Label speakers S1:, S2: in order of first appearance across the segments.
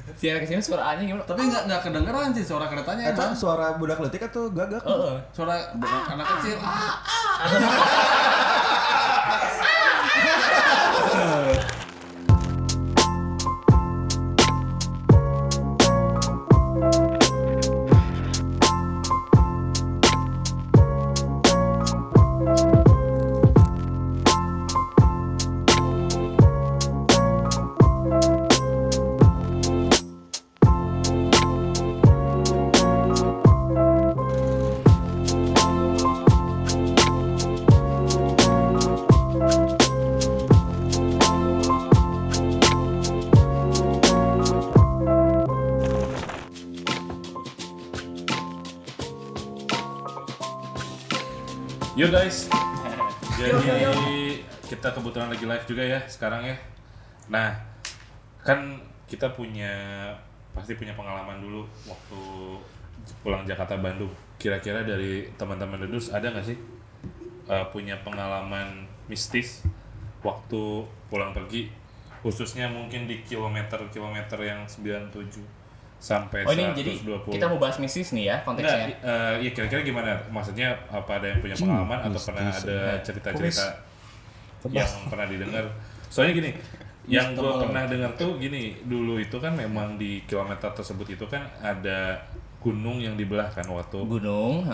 S1: Si anak kecilnya suara A-nya gimana?
S2: Tapi enggak kedengeran sih suara keretanya.
S3: Itu suara budak leutik atau gagak?
S2: Suara anak kecil.
S4: Yo guys, jadi kita kebetulan lagi live juga ya sekarang ya. Nah, kan kita pasti punya pengalaman dulu waktu pulang Jakarta Bandung. Kira-kira dari teman-teman Dedus ada nggak sih punya pengalaman mistis waktu pulang pergi, khususnya mungkin di kilometer yang 97 sampai 120.
S1: Oh ini jadi kita mau bahas mistis nih ya konteksnya.
S4: Iya kira-kira gimana? Maksudnya apa ada yang punya pengalaman atau pernah ada cerita-cerita yang pernah didengar? Soalnya gini, yang gue pernah dengar tuh gini, dulu itu kan memang di kilometer tersebut itu kan ada gunung yang dibelah kan waktu.
S1: Gunung,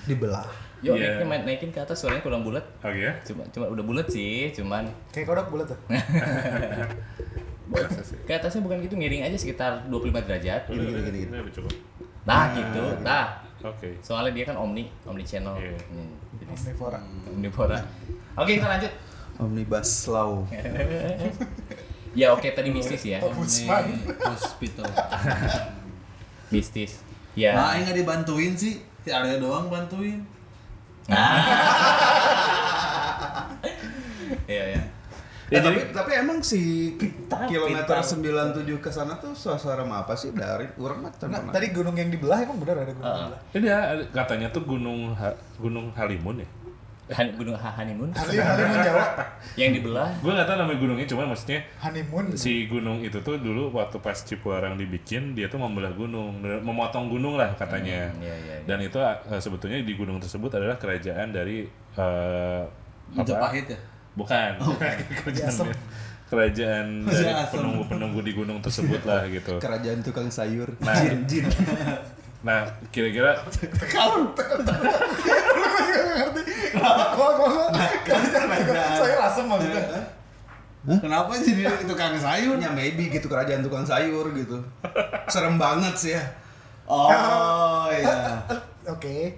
S3: Dibelah.
S1: Yuk naikin ke atas suaranya kurang bulat.
S4: Oh iya?
S1: Cuma udah bulat sih, cuman
S3: Kayak kodok bulat tuh.
S4: Biasa sih.
S1: ke atasnya bukan gitu, miring aja sekitar 25 derajat.
S3: Gini.
S4: Ini coba.
S1: Nah gitu,
S4: Oke.
S1: soalnya dia kan omni channel.
S4: Iya.
S1: Jadi
S3: Omnivora.
S1: Oke, kita lanjut.
S3: Omnibus Law.
S1: Ya oke, tadi mistis ya.
S2: Hospital.
S1: Mistis. Ya.
S2: Nah, enggak dibantuin sih. Si Arya doang bantuin.
S1: Iya.
S3: Ya, tapi emang si kilometer 97 ke sana tuh suasana apa sih dari urang mah
S5: Nah, tadi gunung yang dibelah emang benar ada gunung dibelah.
S4: Ini katanya tuh Gunung Halimun ya.
S1: Gunung Honeymoon.
S5: Honeymoon Jawa.
S1: Yang dibelah.
S4: Gue nggak tahu namanya gunungnya, cuman maksudnya
S5: Honeymoon.
S4: si gunung itu tuh dulu waktu pas Cipularang dibikin dia tuh membelah gunung, memotong gunung lah katanya.
S1: Iya.
S4: Dan itu sebetulnya di gunung tersebut adalah kerajaan dari
S2: Majapahit ya?
S4: Bukan. Kerajaan dari penunggu-penunggu di gunung tersebut lah gitu.
S3: kerajaan tukang sayur.
S4: Nah,
S3: Jin.
S4: Nah, kira-kira
S5: Saya asem maksudnya.
S2: Kenapa sih dia tukang sayur?
S3: Ya maybe gitu kerajaan tukang sayur gitu. Serem banget sih ya.
S2: Oh iya.
S5: Oke.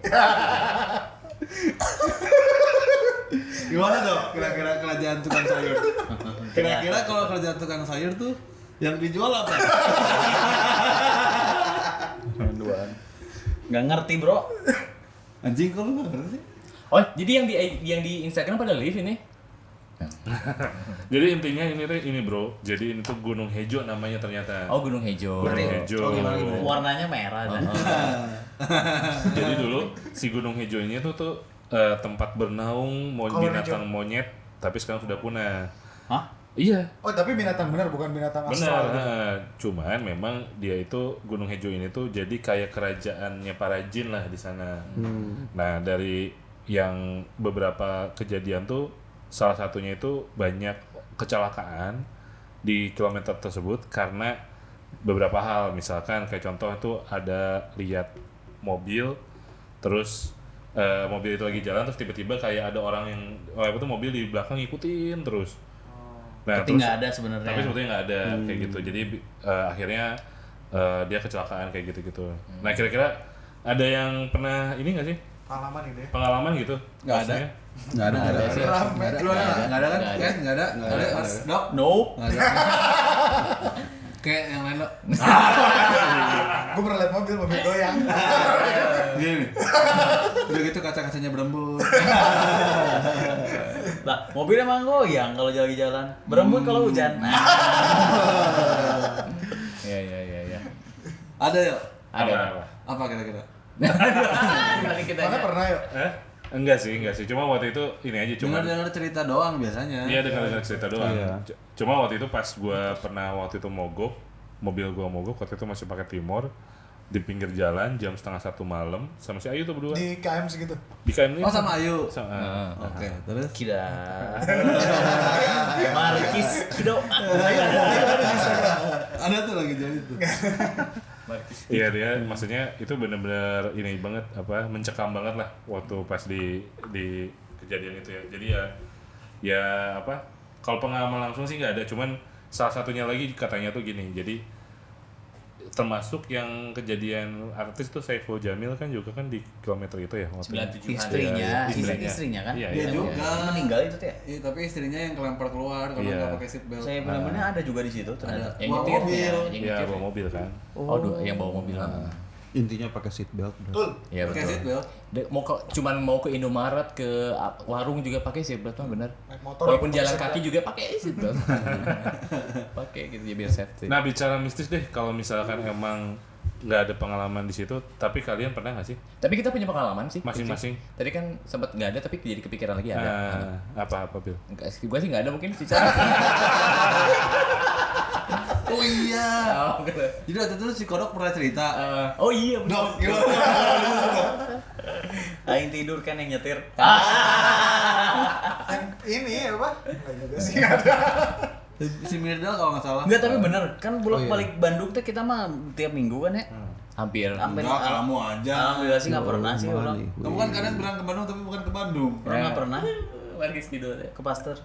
S2: Gimana dong kira-kira kerajaan tukang sayur? Kira-kira kalau kerajaan tukang sayur tuh yang dijual apa?
S6: Nggak ngerti bro.
S2: Anjing kok lu nggak ngerti?
S1: Oh, jadi yang di Instagram pada live ini?
S4: jadi intinya ini bro. Jadi ini tuh Gunung Hejo namanya ternyata.
S1: Oh, Gunung Hejo.
S4: Gunung Hejo.
S6: Warnanya merah dan.
S4: Jadi dulu si Gunung Hejo ini tuh tempat bernaung binatang monyet, tapi sekarang sudah punah.
S6: Hah?
S4: Iya.
S5: Oh, tapi binatang benar bukan binatang astral.
S4: Benar. Cuman memang dia itu Gunung Hejo ini tuh jadi kayak kerajaannya para jin lah di sana. Nah, dari yang beberapa kejadian tuh salah satunya itu banyak kecelakaan di kilometer tersebut karena beberapa hal. Misalkan kayak contoh itu ada lihat mobil terus mobil itu lagi jalan terus tiba-tiba kayak ada orang yang mobil di belakang ngikutin terus. Nah,
S6: Tapi nggak ada sebenarnya.
S4: Tapi sebetulnya nggak ada kayak gitu. Jadi akhirnya dia kecelakaan kayak gitu-gitu. Nah, kira-kira ada yang pernah ini nggak sih?
S5: Pengalaman ini.
S4: Pengalaman gitu?
S2: Nggak ada.
S4: Maksudnya?
S2: Nggak ada. Lu ada? Nggak ada kan? Nggak ada. Dok?
S6: Nope.
S2: Nggak ada. Kayak yang lain dok.
S5: Gue pernah liat mobil goyang.
S2: Gini. Udah gitu kaca-kacanya berembun.
S6: Lah, mobil emang goyang kalau lagi jalan. Berembun kalau hujan.
S1: Iya.
S2: Ada yuk.
S1: Ada.
S4: Apa?
S2: Apa kira-kira?
S1: Kali kita
S5: Mana pernah yuk?
S4: Enggak sih. Cuma waktu itu ini aja cuma
S2: Dengar cerita doang biasanya.
S4: iya dengar cerita doang.
S3: Iya.
S4: Cuma waktu itu pas gua pernah waktu itu mogok, mobil gua mogok waktu itu masih pakai Timor di pinggir jalan jam 12:30 malam sama si Ayu tuh berdua.
S5: Di KM segitu.
S4: Di KM
S2: Oh sama Ayu.
S4: Oke.
S2: Terus
S6: Kira. Markis Kido.
S2: ada tuh lagi jadi tuh.
S4: Iya dia maksudnya itu benar-benar ini banget apa mencekam banget lah waktu pas di kejadian itu ya. Jadi ya apa kalau pengalaman langsung sih nggak ada, cuman salah satunya lagi katanya tuh gini. Jadi termasuk yang kejadian artis tuh Saiful Jamil kan juga kan di kilometer itu ya waktu
S1: 97
S6: Istrinya kan.
S4: Iya,
S2: Dia
S4: iya.
S2: juga.
S6: Meninggal itu tuh ya.
S2: Iya, tapi istrinya yang kelempar keluar karena
S4: Iya.
S2: nggak pakai seat belt.
S6: Saya benar-benar ada juga di situ ternyata.
S1: Yang
S2: Bawa
S1: nyetir
S2: mobil.
S1: yang
S4: Iya
S1: nyetir.
S4: bawa mobil kan.
S1: Yang bawa mobil.
S3: Intinya pakai seat belt.
S5: Betul.
S1: Iya
S2: Pakai
S1: betul.
S2: seat belt.
S1: Cuman mau ke Indomaret ke warung juga pakai seatbelt mah bener.
S5: Naik motor,
S1: Walaupun
S5: pakai
S1: jalan
S5: seatbelt.
S1: kaki juga pakai seatbelt. Pakai gitu ya biar safety.
S4: Nah bicara mistis deh, kalau misalkan emang nggak ada pengalaman di situ, tapi kalian pernah nggak sih?
S1: Tapi kita punya pengalaman sih.
S4: Masing-masing.
S1: Tadi kan sempat nggak ada tapi jadi kepikiran lagi ada.
S4: Apa Bil?
S1: Enggak sih, gua sih nggak ada mungkin sih.
S2: Oh iya.
S1: Oh, gitu.
S2: Jadi waktu itu si Kodok pernah cerita.
S1: Oh iya benar.
S2: Dok, gimana?
S6: Aing tidur kan yang nyetir.
S5: Yang ini apa? Enggak juga sih nggak ada.
S2: Si Mirdal kalau nggak salah.
S6: Enggak tapi bener kan bolak-balik Bandung tuh kita mah tiap minggu kan ya.
S1: Hampir.
S6: Hampir.
S2: Enggak, kamu aja.
S6: Alhamdulillah sih nggak pernah sih orang.
S2: Kamu kan kadang bilang ke Bandung tapi bukan ke Bandung.
S6: Orang nggak pernah
S1: Markis gitu deh.
S6: ke pastor.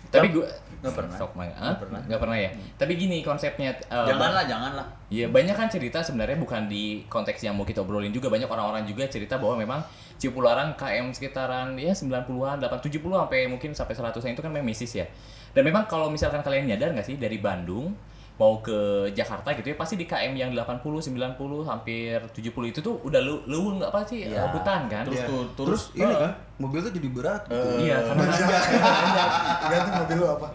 S1: Tapi gua
S6: Nggak pernah.
S1: Sok mah.
S6: Nggak pernah.
S1: Nggak pernah ya. Tapi gini konsepnya.
S6: Janganlah.
S1: Iya banyak kan cerita sebenarnya bukan di konteks yang mau kita obrolin juga, banyak orang-orang juga cerita bahwa memang Cipularang KM sekitaran ya 90-an, 70 sampai mungkin sampai 100-an itu kan memang mistis ya. Dan memang kalau misalkan kalian nyadar nggak sih dari Bandung mau ke Jakarta gitu ya pasti di KM yang 80, 90, hampir 70 itu tuh udah leuweung nggak apa sih
S6: Iya.
S1: hutan kan.
S3: Terus ini kan mobil tuh jadi berat gitu.
S1: Iya karena
S5: Ganti mobil lu apa?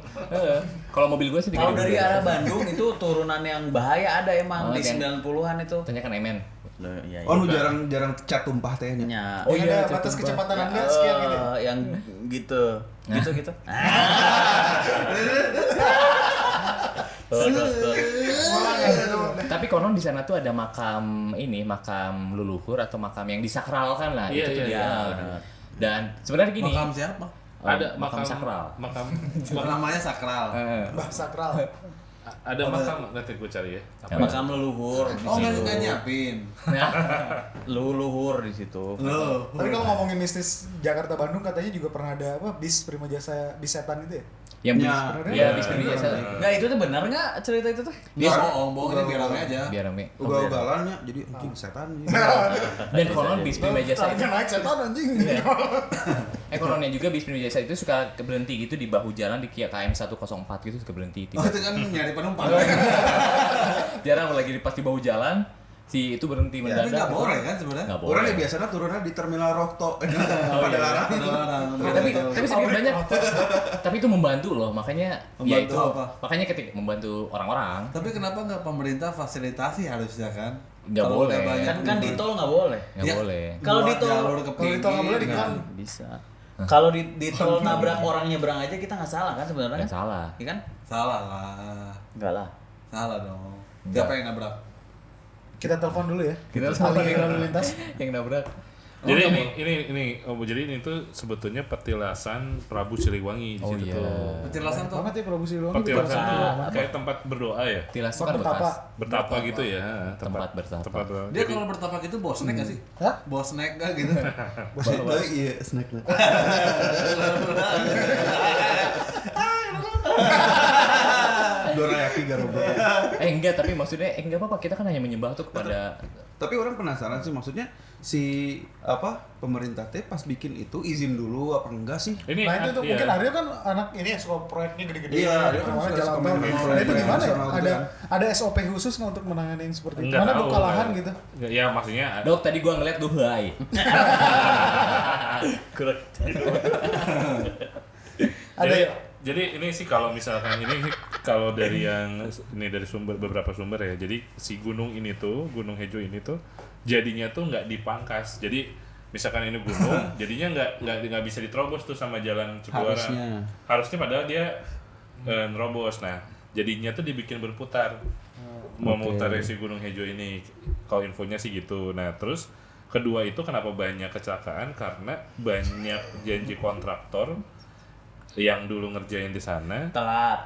S1: kalau mobil gue sih
S6: Kalau dari arah Bandung itu turunan yang bahaya ada emang
S1: Oh,
S6: di
S1: yang-
S6: 90-an itu.
S1: tanyakan Emen.
S6: Iya,
S3: Oh lu jarang cat tumpah tehnya.
S6: nya.
S1: Oh
S5: Yang
S1: iya,
S5: ada batas
S1: Cek
S5: kecepatan Anda sekian gitu.
S6: Yang gitu. Gitu.
S1: Tapi konon di sana tuh ada makam makam leluhur atau makam yang disakralkan lah.
S4: Iya,
S1: Itu tuh
S4: iya,
S1: dia.
S6: benar.
S1: Dan sebenarnya gini.
S2: Makam siapa?
S4: Ada
S1: makam sakral.
S4: Makam
S2: Namanya sakral.
S5: Bah sakral.
S4: ada makam nanti gue cari ya. Apa ya?
S6: Makam leluhur di
S2: Oh
S6: situ.
S2: nggak nyiapin.
S6: Leluhur di situ.
S2: Loh.
S5: Tapi kalau ngomongin mistis Jakarta Bandung katanya juga pernah ada apa bis Prima Jasa bis setan itu ya?
S1: Yang bis,
S5: Ya,
S1: ya, bis biasa.
S6: Nah itu tuh benar nggak cerita itu tuh?
S2: Dia bohong ini biar rame aja.
S1: Biar rame.
S3: Ugal-ugalannya jadi anjing setan.
S1: Dan konon bis prima jasa itu
S5: Tariknya naik setan anjing.
S1: kononnya juga bis prima jasa itu suka berhenti gitu di bahu jalan di KM 104 gitu suka berhenti
S2: Oh
S1: tiba.
S2: itu kan nyari penumpang.
S1: Jarang lagi pas di bahu jalan si itu berhenti
S2: Tapi
S1: mendadak.
S2: nggak boleh kan sebenarnya.
S1: Nggak
S3: Orang
S1: boleh.
S3: ya biasanya turunnya di terminal Rokto. Pada larang.
S1: Ya, tapi sedikit banyak. Tapi itu membantu loh, makanya ya
S2: Membantu
S1: itu
S2: apa?
S1: makanya ketika membantu orang-orang
S2: Tapi kenapa nggak pemerintah fasilitasi harusnya kan?
S1: Nggak
S2: Kalau
S1: boleh.
S2: udah banyak
S6: Kan di tol nggak boleh.
S1: nggak
S2: Ya.
S1: boleh.
S6: Kalau di
S2: buat
S6: tol-
S2: jalur ke
S5: Kalau di tol nggak boleh di
S2: pinggir,
S5: kan.
S6: Bisa. Kalau di tol nabrak orang nyebrang aja kita nggak salah kan sebenarnya?
S1: Nggak salah.
S6: Iya kan?
S2: Salah lah.
S6: Enggak lah.
S2: Salah dong. Siapa yang nabrak?
S5: Kita telepon dulu ya.
S1: Kita
S5: alih lalu lintas.
S1: yang nabrak.
S4: Jadi jadi ini tuh sebetulnya petilasan Prabu Siliwangi di
S1: Oh
S4: situ
S1: iya.
S4: tuh.
S2: Petilasan tuh.
S5: Banget ya Prabu Siliwangi.
S4: Petilasan
S5: Petilasan.
S4: tuh kayak tempat berdoa ya.
S1: Tilas itu
S5: Tempat
S1: kan
S5: bertapa.
S1: bekas.
S4: Bertapa gitu ya.
S1: Tempat bertapa.
S4: Tempat bertapa.
S2: Dia kalau bertapak itu bawa snack nggak sih?
S5: Hah?
S2: Bawa snack nggak gitu?
S3: Iya, snack lah. Dorayaki garoba.
S1: Enggak, tapi maksudnya enggak apa-apa, kita kan hanya menyembah tuh kepada
S3: Tapi orang penasaran sih maksudnya si apa pemerintah teh pas bikin itu izin dulu apa enggak sih?
S4: Ini
S5: Nah itu tuh
S4: iya.
S5: mungkin Aryo kan anak ini ya suka proyeknya gede-gede.
S3: Iya, dia kan
S5: Namanya
S3: suka
S5: jalan tol.
S3: main-main
S5: Nah itu
S3: proyek
S5: gimana ya?
S3: nasional gitu
S5: Ada SOP khusus nggak untuk menangani yang seperti itu?
S4: Nggak
S5: Mana
S4: tahu,
S5: buka lahan
S4: nggak-
S5: gitu?
S4: Ya maksudnya
S1: Dok, tadi gua ngeliat duhai.
S5: Ada ya?
S4: Jadi ini sih kalau misalkan ini sih kalau dari yang ini dari beberapa sumber ya. Jadi si gunung ini tuh, Gunung Hejo ini tuh jadinya tuh nggak dipangkas. Jadi misalkan ini gunung, jadinya nggak bisa diterobos tuh sama jalan Cipularang. Harusnya padahal dia nerobos. Nah, jadinya tuh dibikin berputar. Memutar si Gunung Hejo ini. Kalau infonya sih gitu. Nah, terus kedua itu kenapa banyak kecelakaan? Karena banyak janji kontraktor yang dulu ngerjain di sana
S6: Telat.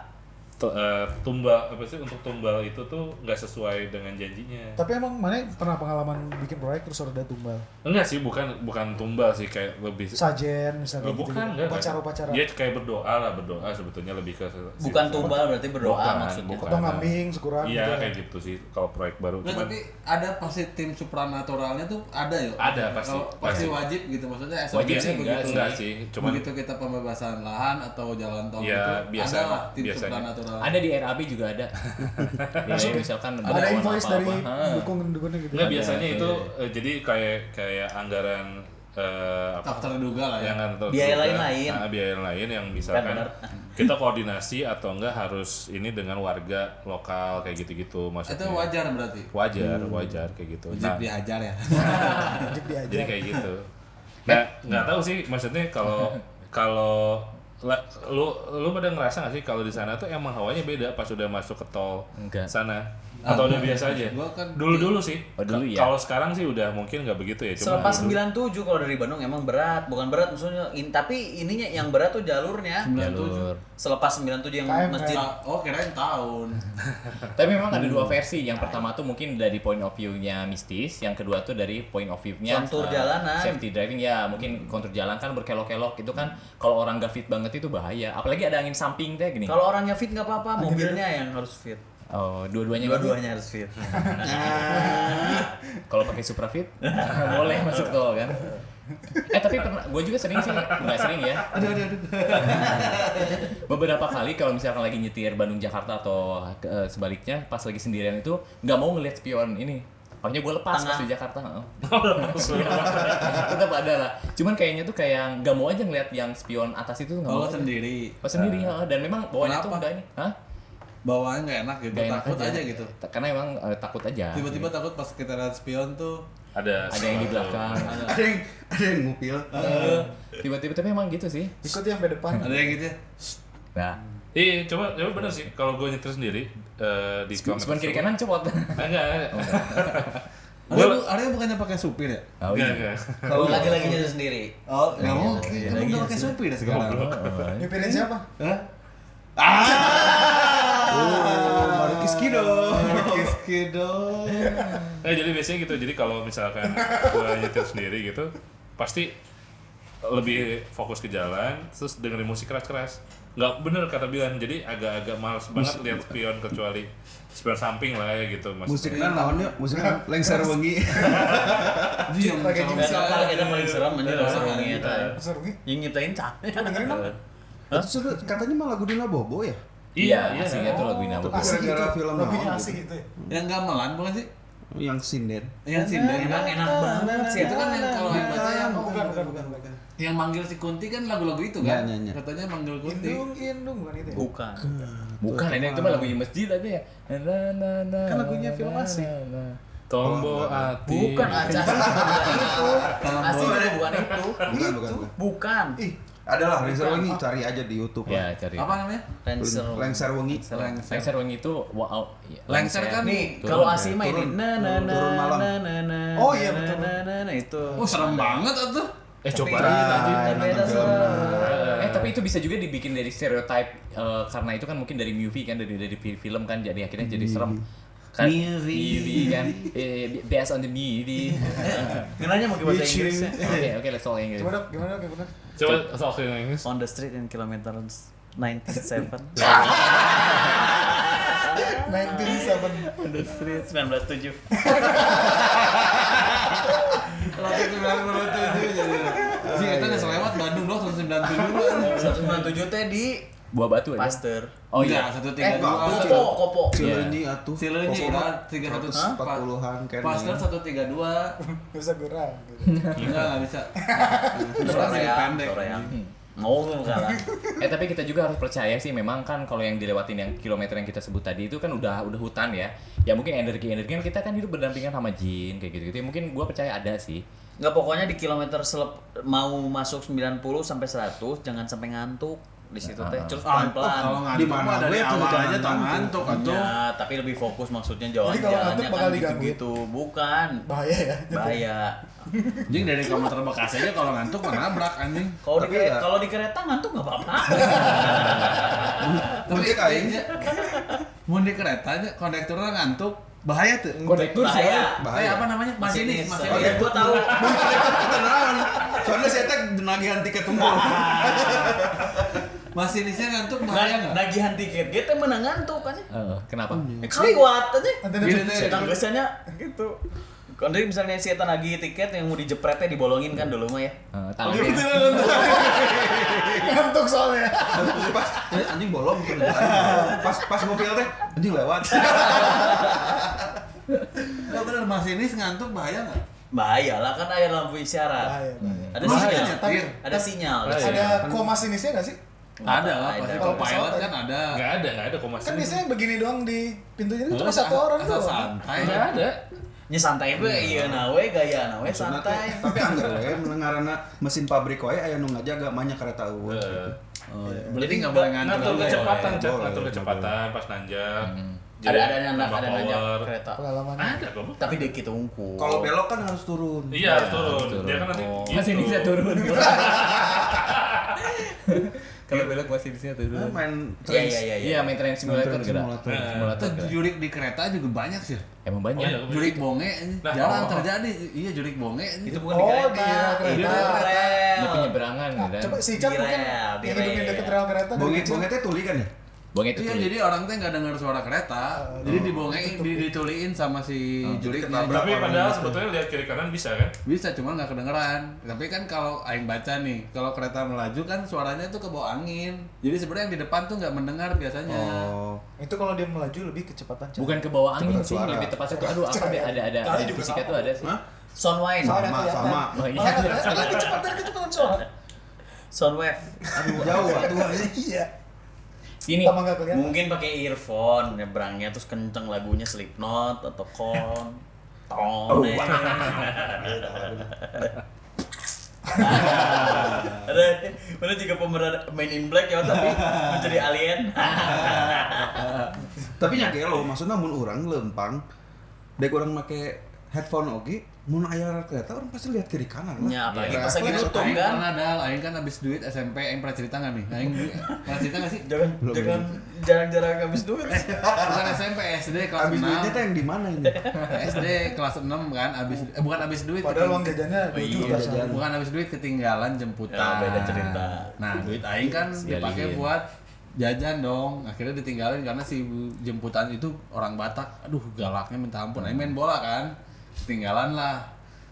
S4: tumbal apa sih untuk tumbal itu tuh nggak sesuai dengan janjinya.
S5: Tapi emang mana pernah pengalaman bikin proyek terus ada tumbal?
S4: Enggak sih, bukan tumbal sih, kayak lebih
S5: Sajen misalnya gitu.
S4: bukan enggak.
S5: Upacara-upacara.
S4: Dia kayak berdoa sebetulnya lebih ke
S6: Bukan tumbal berarti berdoa
S4: Bukan,
S6: maksudnya.
S4: bukan.
S5: Atau ngambing, syukuran
S4: Iya
S5: gitu.
S4: kayak gitu sih kalau proyek baru.
S2: Nah,
S4: Cuman
S2: tapi ada pasti tim supranaturalnya tuh ada ya?
S4: Ada, pasti.
S2: Kalau pasti
S4: Pasti.
S2: wajib gitu maksudnya
S1: Wajib
S2: SOP-nya
S1: sih
S4: enggak sih, cuman
S2: begitu kita pembebasan lahan atau jalan tol
S4: Ya,
S2: itu
S4: biasa-
S2: ada lah tim
S4: biasanya.
S2: supranatural.
S1: Ada di RAB juga ada. Ya, misalkan
S5: Ada
S1: bawaan
S5: invoice dari
S1: apa-apa.
S5: dukun-dukunnya gitu.
S4: enggak biasanya
S1: Ada,
S4: itu jadi kayak anggaran
S2: Tak terduga lah ya.
S4: yang nggak
S6: Biaya
S4: terduga.
S6: lain-lain.
S4: Nah, biaya lain yang misalkan
S6: benar.
S4: kita koordinasi atau enggak harus ini dengan warga lokal kayak gitu-gitu maksudnya.
S2: Itu wajar berarti.
S4: Wajar kayak gitu.
S2: Wajib
S4: Nah,
S2: diajar ya.
S5: Wajib diajar.
S4: jadi kayak gitu. Nah, nggak tahu sih maksudnya kalau lu pada ngerasa nggak sih kalau di sana tuh emang hawanya beda pas udah masuk ke tol
S1: Enggak.
S4: sana atau udah biasa aja?
S2: Gua kan-
S4: Dulu sih.
S1: Oh, dulu ya.
S4: Kalau sekarang sih udah mungkin nggak begitu ya. Cuma
S6: Selepas
S4: dulu.
S6: 97 kalau dari Bandung emang berat, bukan berat maksudnya tapi ininya yang berat tuh jalurnya.
S1: Jalur.
S6: Selepas 97 yang
S5: KM,
S6: masjid
S2: Oh, kirain tahun.
S1: Tapi memang ada dua versi. Yang pertama tuh mungkin dari point of view-nya mistis, yang kedua tuh dari point of view-nya
S6: Kontur jalanan.
S1: safety driving ya. Mungkin kontur jalan kan berkelok-kelok itu kan kalau orang gak fit banget itu bahaya. Apalagi ada angin samping teh gini.
S6: Kalau orangnya fit nggak apa-apa, mobilnya yang harus fit.
S1: Oh, dua-duanya
S6: Dua-duanya harus fit.
S1: kalau pakai Supra Fit boleh masuk tol kan. Tapi pernah, gue juga sering sih, nggak sering ya. Beberapa kali kalau misalkan lagi nyetir Bandung Jakarta atau sebaliknya pas lagi sendirian itu nggak mau ngeliat spion ini. Pokoknya gue lepas pas di Jakarta. Tetap ada lah. Cuman kayaknya tuh kayak nggak mau aja ngeliat yang spion atas itu nggak
S2: Oh,
S1: mau.
S2: sendiri.
S1: Oh sendiri ya. Dan memang bawaannya tuh
S2: Kenapa?
S1: enggak ini. Hah?
S2: Bawaannya nggak enak gitu,
S1: Nggak enak
S2: takut
S1: aja.
S2: aja gitu.
S1: Karena emang takut aja.
S2: Tiba-tiba takut pas kita lihat spion tuh
S4: ada
S1: Ada yang di
S4: sesuatu.
S1: belakang.
S3: Ada yang ngupil.
S1: Tiba-tiba tapi emang gitu sih.
S5: Ikut yang ke depan.
S2: ada yang gitu ya.
S1: Nah,
S4: Iya, coba bener sih. Kalau gue nyetir sendiri di
S1: sebelah kiri kanan copot.
S4: Enggak.
S2: Ada yang bukannya pakai supir ya?
S1: Oh iya.
S6: Kalau lagi-lagi jadi sendiri.
S2: Oh, nggak mungkin.
S6: iya,
S2: Kan
S6: lagi
S2: udah pakai supir ya sekarang.
S5: Nyupirin siapa?
S2: Hah?
S3: Marukis Kido.
S2: Kido.
S4: Nah, jadi biasanya gitu. Jadi kalau misalkan gue nyetir sendiri gitu, pasti lebih fokus ke jalan, terus dengerin musik keras-keras. Nggak bener kata Bilan, jadi agak-agak males banget lihat spion kecuali spion samping lah ya gitu
S3: Musiknya naonnya? Musiknya lengser wengi.
S2: Dia yang
S5: Pakai
S2: sama-
S5: jeans
S6: Kalau kita paling serem aja
S4: Iya.
S6: langsung gitu.
S5: Seru nih.
S6: Yang nyiptain capek.
S5: Coba dengerin dong.
S3: Itu sudah katanya mah lagu Dina Bobo ya?
S1: Iya, aslinya tuh lagu Inabu.
S3: Asik.
S5: Asik itu.
S3: Gara-gara film
S5: Lebih
S3: naon
S5: asik
S3: gitu.
S5: itu.
S2: Yang gamelan bukan sih?
S3: Yang sinden.
S2: Yang sinden.
S6: Enak banget sih.
S2: Itu kan yang kalau yang baca yang
S5: Bukan.
S2: yang manggil si Kunti kan lagu-lagu itu kan?
S3: Iya, iya.
S2: Katanya manggil Kunti.
S5: Indung bukan itu ya?
S6: Bukan.
S1: Bukan, ini itu mah lagu di masjid aja ya.
S5: Kan lagunya film asik.
S4: Tombo Ati.
S6: Bukan Acah itu. Asli juga bukan itu.
S3: Bukan.
S6: Bukan.
S5: Ih,
S3: Adalah lengser wengi, cari aja di YouTube
S1: Ya,
S3: lah.
S1: cari.
S2: Apa namanya?
S6: Ranger.
S3: Lengser wengi.
S1: Lengser wengi itu wow.
S2: Lengser kan
S6: Nih,
S1: Turun,
S6: kalau
S1: ya.
S6: asli mah ini
S3: Turun.
S6: na na na
S3: Turun malam.
S6: na na na.
S5: Oh, iya, betul.
S6: Na itu.
S2: Oh, serem banget tuh.
S4: Cobain
S6: Tapi-
S4: aja.
S6: Beda
S3: nonton film.
S6: lah.
S1: Tapi itu bisa juga dibikin dari stereotype karena itu kan mungkin dari movie kan dari film kan jadi akhirnya jadi serem. Kan movie kan based on the movie.
S6: Ngenanya mau ke bahasa Inggris.
S1: Oke, let's all English.
S5: gimana gimana gimana?
S4: Coba sok yang Inggris.
S6: On the street in kilometer 97.
S5: 97.
S6: On the street 1907.
S2: Lagu 97 jadi. Si eta geus lewat Bandung loh 197
S6: 197 teh di
S2: Iya.
S1: Buah batu aja.
S6: Pasteur.
S1: Oh iya.
S2: 132.
S6: Kopo.
S3: Cileunyi atuh.
S2: Cileunyi kan 300
S3: 140-an kan.
S2: Pasteur 132.
S5: Bisa kurang.
S2: Enggak bisa. Soalnya jadi pendek.
S6: Soreang. Mau kalah.
S1: Tapi kita juga harus percaya sih memang kan kalau yang dilewatin yang kilometer yang kita sebut tadi itu kan udah hutan ya. Ya mungkin energi kan kita kan hidup berdampingan sama jin kayak gitu-gitu. Ya, mungkin gua percaya ada sih.
S6: Enggak, pokoknya di kilometer mau masuk 90 sampai 100 jangan sampai ngantuk di situ teh. Terus
S2: Kalau
S6: pelan-pelan.
S2: ngantuk mah dari awal aja tak ngantuk atuh.
S6: Ya, tapi lebih fokus maksudnya
S5: Jadi kalau ngantuk
S6: jalan-jalannya
S5: bakal
S6: kan
S5: diganggu.
S6: gitu-gitu. Bukan.
S5: Bahaya ya.
S6: Bahaya.
S2: Anjing dari komuter bekas aja kalau ngantuk mah nabrak anjing.
S6: Kalau di
S3: Tapi ya-
S6: kalau di kereta ngantuk enggak apa-apa.
S2: Tapi
S3: Cek aing.
S2: mun di kereta aja kondektur ngantuk bahaya tuh.
S1: Kondektur
S6: Bahaya.
S2: Kayak apa namanya? Masinis.
S6: Oh ya, gua tahu.
S3: Soalnya saya teh nagihan tiket tunggu.
S2: Masinisnya ngantuk bahaya enggak?
S6: Nagihan tiket kita menang ngantuk kan.
S1: Kenapa?
S6: Kaliwat aja.
S5: Nanti
S2: Gini
S5: nanti
S2: teh.
S6: Biasanya gitu. Kalau dari misalnya si Eta nagih tiket yang mau dijepretnya dibolongin kan dulu mah ya.
S1: Tangannya.
S5: ngantuk soalnya.
S3: Pas anjing bolong gitu. Pas mobil teh anjing lewat.
S2: Enggak bener masinis ngantuk bahaya enggak?
S6: Bahaya lah kan ada lampu isyarat.
S5: Bahaya.
S6: Ada
S2: Bahaya.
S6: sinyal.
S2: Tapi
S6: Ada sinyal.
S5: Ada komasinisnya nggak sih?
S2: ada lah
S6: Ada.
S2: pasti
S5: Kalau
S2: kalau pilot
S5: pesawat
S2: kan ada.
S4: Nggak ada komasi.
S5: Kan biasanya begini doang di pintunya itu
S2: Oh,
S5: cuma satu orang
S2: asal
S5: doang.
S2: santai.
S4: Nggak ada.
S6: Nya santai be ieu nawe gaya nawe
S3: Maksudna teh,
S6: santai.
S3: tapi anggar we mendengarana mesin pabrik wae aya nu ngajaga banyak kereta eueuh.
S2: Oh, iya. Berarti nggak boleh ngantuk.
S4: Ngatur kecepatan,
S3: boleh.
S4: Cak.
S3: Boleh.
S4: Ngatur kecepatan pas nanjak.
S6: Ada
S4: nambah
S6: nanjak
S4: power.
S6: kereta.
S5: Pengalaman.
S4: Ada kok.
S6: Tapi dikit ungu.
S3: Kalau belok kan harus turun.
S4: Iya harus turun. Dia kan nanti gitu.
S1: Masih bisa turun. Kalau belok masih bisa turun.
S3: Main
S6: Iya.
S1: Iya, main train simulator gitu.
S3: simulator.
S1: Simulator.
S2: Itu jurik di kereta juga banyak sih.
S1: Emang
S4: Oh, iya,
S1: banyak.
S2: Jurik bonge
S4: Nah,
S2: jarang
S4: oh.
S2: terjadi. Iya jurik bonge.
S6: Itu bukan di
S5: Oh,
S6: kereta.
S5: di rel kereta.
S6: Itu di
S1: Di
S6: rel.
S1: penyeberangan gitu. kan.
S5: Coba si Icat
S6: Di
S5: mungkin
S6: rel, di
S5: yang hidupin
S6: rel.
S5: deket rel kereta dari
S3: Bonge
S5: kecil.
S3: bonge teh tuli kan ya?
S1: Bonge itu
S2: Iya,
S1: tuh.
S2: jadi orang teh nggak dengar suara kereta. Jadi dibongein, dituliin sama si juriknya.
S3: ketabrak.
S4: Tapi padahal sebetulnya lihat kiri kanan bisa kan?
S2: Bisa, cuma nggak kedengeran. Tapi kan kalau aing baca nih, kalau kereta melaju kan suaranya tuh ke bawah angin. Jadi sebenarnya yang di depan tuh nggak mendengar biasanya.
S3: Oh.
S5: Itu kalau dia melaju lebih kecepatan. Cak.
S1: Bukan ke bawah angin
S3: Cepetan
S1: sih,
S3: suara.
S1: lebih tepatnya tuh aduh apa deh ada
S5: Kali juga
S1: fisika
S5: sama.
S1: tuh ada sih.
S3: Hah?
S6: Sound wave.
S5: Soalnya
S3: Sama,
S5: kelihatan.
S3: sama.
S1: Oh iya.
S5: Malah lebih cepat dari kecepatan suara.
S6: Sound wave.
S3: Jauh atuh.
S5: Iya.
S1: Sini.
S5: Sama nggak kelihatan.
S6: Mungkin pakai earphone nyebrangnya terus kenceng lagunya Slipknot atau Korn. Tone. Ada mana juga pemeran main in black ya tapi menjadi alien.
S3: Tapi nya gelo, maksudna mun urang lempang dek urang make headphone oge, mun aya kereta orang pasti lihat kiri kanan lah.
S6: Ya apalagi pas lagi
S3: Refleks.
S6: nutup
S2: Aing
S6: kan.
S2: pernah ada, aing kan habis duit SMP, aing pernah cerita nggak nih? Aing pernah cerita nggak sih?
S6: Jangan jarang-jarang habis duit.
S2: Bukan SMP, SD kelas
S3: Habis
S2: 6.
S3: duitnya teh yang di mana ini?
S2: SD kelas 6 kan, bukan habis duit.
S5: Padahal uang jajannya 2
S6: iya,
S5: juta.
S3: jajan.
S5: San.
S2: Bukan habis duit ketinggalan jemputan.
S6: Ya, beda cerita.
S2: Nah, duit aing kan
S1: Sialin.
S2: dipakai buat jajan dong. Akhirnya ditinggalin karena si jemputan itu orang Batak. Aduh, galaknya minta ampun. Aing main bola kan. Ketinggalan lah.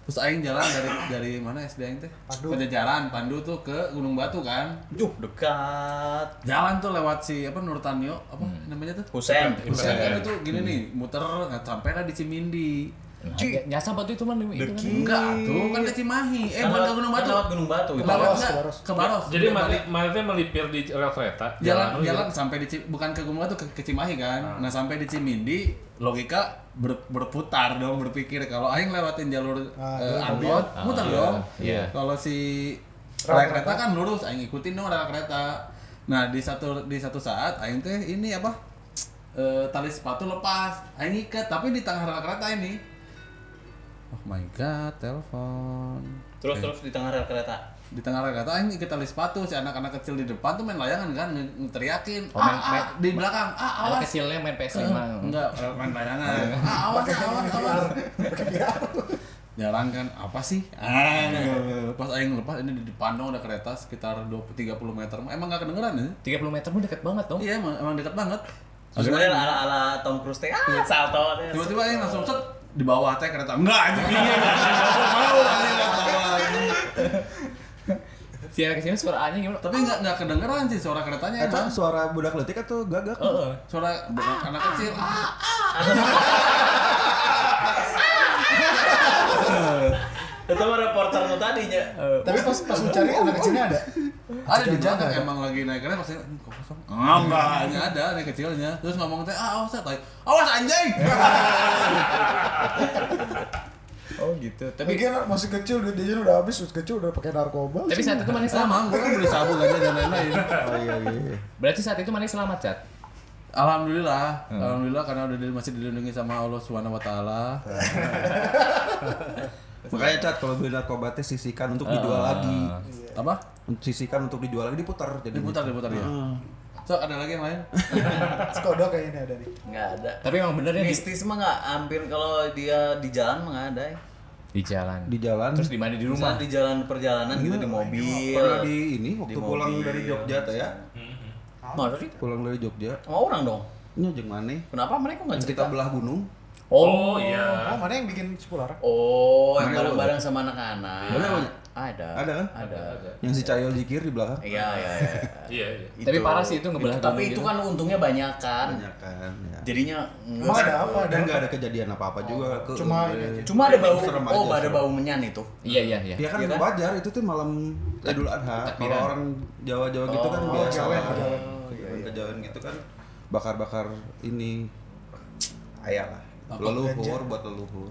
S2: Terus aing jalan dari mana SD aing teh?
S5: Pandu.
S2: Pajajaran, Pandu tuh ke Gunung Batu kan.
S6: Dekat.
S2: Jalan tuh lewat si apa Nurtanio, apa namanya tuh?
S6: Husen.
S2: Husen kan itu gini nih, muter nggak sampai lah di Cimindi.
S1: Nyasa Batu itu mah itu kan.
S2: Enggak, tuh kan ke Cimahi. Bukan ke Gunung Batu.
S6: Lewat Gunung Batu.
S2: Ke
S6: itu.
S2: Baros,
S5: Ke
S2: enggak?
S5: Baros.
S2: Ke Baros.
S4: Jadi
S2: Udah balik.
S4: Maritnya melipir di rel kereta.
S2: Jalan sampai di bukan ke Gunung Batu ke Cimahi kan. Nah, sampai di Cimindi logika berputar dong, berpikir kalau aing lewatin jalur angkot, muter dong.
S1: Iya.
S2: Kalau si rel kereta kan lurus, aing ikutin dong rel kereta. Nah, di satu saat aing teh ini apa? Tali sepatu lepas. Aing ikat tapi di tengah rel kereta ini. Oh my god, telepon.
S6: Terus di tengah rel kereta.
S2: Di tengah rel kereta aing ikat tali sepatu, si anak-anak kecil di depan tuh main layangan kan ngeteriakin.
S1: Oh, main-
S2: Di belakang,
S1: Anak
S2: awas.
S1: kecilnya main PS5.
S2: Enggak, main layangan. Awas. Jalan kan, apa sih? Pas aing lepas ini di depan dong ada kereta sekitar 20-30 meter. Emang gak kedengeran ya?
S1: 30 meter mah deket banget dong.
S2: Iya, emang dekat banget.
S6: Terus kemudian ala Tom Cruise teh salto.
S2: Tiba-tiba aing langsung set di bawah teh kereta. Enggak, anjing. Mau anjing lihat bawah.
S1: Si anak kecilnya suara A-nya gimana?
S2: Tapi nggak kedengeran sih suara keretanya
S3: Eta
S2: emang.
S3: suara budak leutik atau gagak?
S2: Suara anak kecil.
S6: Itu mah reporter tuh tadinya.
S5: Tapi pas lu cari anak kecilnya ada.
S2: Ada di belakang emang lagi naik kereta pasti kok kosong. Enggak, ada anak kecilnya. Terus ngomong teh, awas teh, awas anjing.
S1: Oh gitu.
S5: Tapi
S1: Tapi
S5: kan masih kecil, duit jajan udah habis, masih kecil udah pakai narkoba.
S1: tapi saat itu mana
S2: Sama,
S1: selamat.
S2: gue kan beli sabu ganja dan lain-lain.
S3: Oh iya.
S1: Berarti saat itu mana selamat, Cat?
S2: Alhamdulillah, alhamdulillah karena udah masih dilindungi sama Allah Subhanahu wa taala.
S3: Makanya Cat kalau beli narkoba teh sisihkan untuk dijual lagi.
S2: Apa?
S3: Sisihkan untuk dijual lagi diputar jadi.
S2: Diputar ya. So, ada lagi yang lain?
S5: Skodok kayaknya ada nih.
S6: Nggak ada.
S1: Tapi emang bener ya
S6: Mistis mah nggak hampir kalau dia di jalan mah nggak ada ya.
S1: di jalan.
S3: Di jalan.
S1: Terus di mana di rumah?
S6: Misalnya di jalan perjalanan gitu di mobil.
S3: Pernah di ini waktu
S6: Di
S3: pulang
S6: mobil.
S3: dari Jogja teh ya.
S6: Masa sih?
S3: Pulang dari Jogja.
S6: Sama orang dong.
S3: Nya jeung maneh.
S6: Kenapa mereka nggak
S3: Yang
S6: cerita?
S3: kita belah gunung.
S4: Oh iya.
S5: Oh, mana yang bikin Cipularang?
S6: Oh, yang
S3: Mana
S6: bareng-bareng sama anak-anak.
S3: Bener, Bang?
S6: Ada.
S3: Ada kan?
S6: Ada.
S3: Yang si Cahyo zikir di belakang.
S6: Iya.
S4: Iya.
S1: Tapi parah sih itu ngebelah
S6: Tapi
S1: gunung
S6: itu
S1: gitu.
S6: kan untungnya banyak kan.
S3: Banyak kan. Ya.
S6: Jadinya
S5: Emang ada apa?
S3: Dan nggak ada kejadian apa-apa juga.
S5: Cuma ini aja.
S6: cuma ada bau.
S3: Serem
S6: Oh,
S3: aja,
S6: ada
S3: serem.
S6: bau menyan itu.
S1: Iya.
S3: Ya kan
S6: Iya kan?
S3: wajar itu tuh malam Idul Adha. Kalau
S1: Takbiran.
S3: orang Jawa-Jawa gitu kan biasa.
S5: kejawen,
S3: Kejawen gitu kan bakar-bakar ini ayam lah.
S2: Apa?
S3: Leluhur buat leluhur.